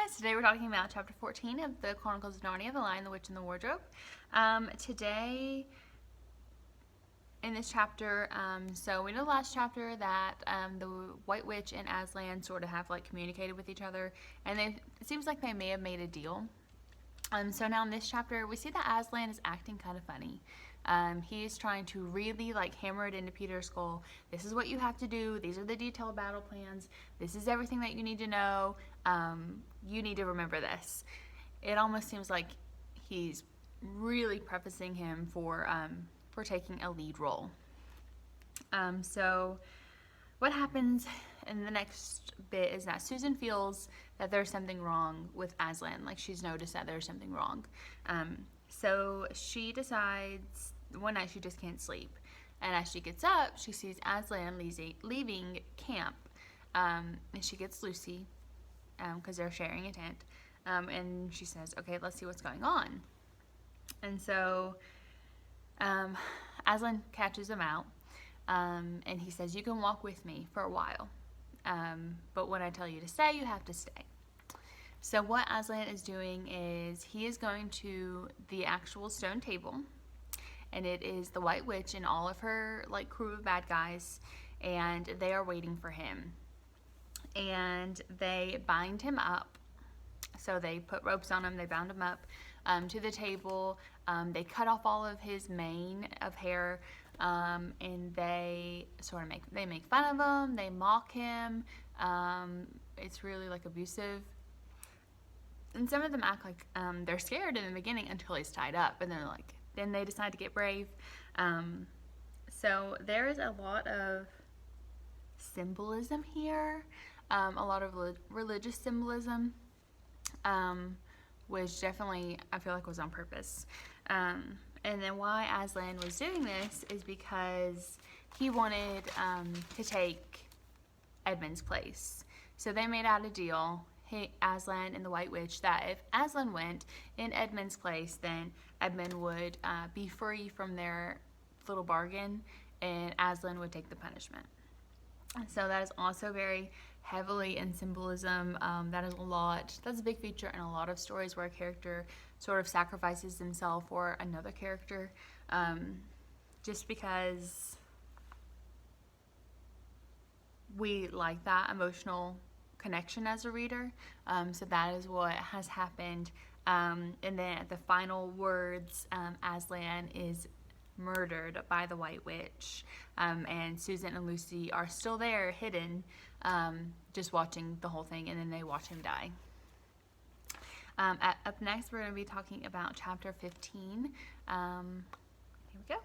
guys, today we're talking about chapter 14 of the Chronicles of Narnia, The Lion, the Witch, and the Wardrobe. Today, in this chapter, so we know the last chapter that the White Witch and Aslan sort of have like communicated with each other, and it seems like they may have made a deal. So now in this chapter, we see that Aslan is acting kind of funny. He's trying to really like hammer it into Peter's skull. This is what you have to do. These are the detailed battle plans. This is everything that you need to know. You need to remember this. It almost seems like he's really prefacing him for taking a lead role. So what happens in the next bit is that Susan feels that there's something wrong with Aslan. Like she's noticed that there's something wrong. So she decides one night she just can't sleep. And as she gets up, she sees Aslan leaving camp. And she gets Lucy because they're sharing a tent. And she says, okay, let's see what's going on. And so Aslan catches him out. And he says, you can walk with me for a while. But when I tell you to stay, you have to stay. So what Aslan is doing is he is going to the actual stone table. And it is the White Witch and all of her like crew of bad guys. And they are waiting for him. And they bind him up. So they put ropes on him. They bound him up to the table. They cut off all of his mane of hair. And they sort of make fun of him. They mock him. It's really like abusive. And some of them act like they're scared in the beginning until he's tied up, and then they decide to get brave. So there is a lot of symbolism here, a lot of religious symbolism, which definitely I feel like was on purpose. And then why Aslan was doing this is because he wanted to take Edmund's place. So they made out a deal, Aslan and the White Witch, that if Aslan went in Edmund's place, then Edmund would be free from their little bargain, and Aslan would take the punishment. So that is also very heavily in symbolism. That's a big feature in a lot of stories where a character sort of sacrifices himself for another character, just because we like that emotional connection as a reader. So that is what has happened. And then at the final words, Aslan is murdered by the White Witch, and Susan and Lucy are still there hidden, just watching the whole thing, and then they watch him die. Up next we're going to be talking about chapter 15. Here we go.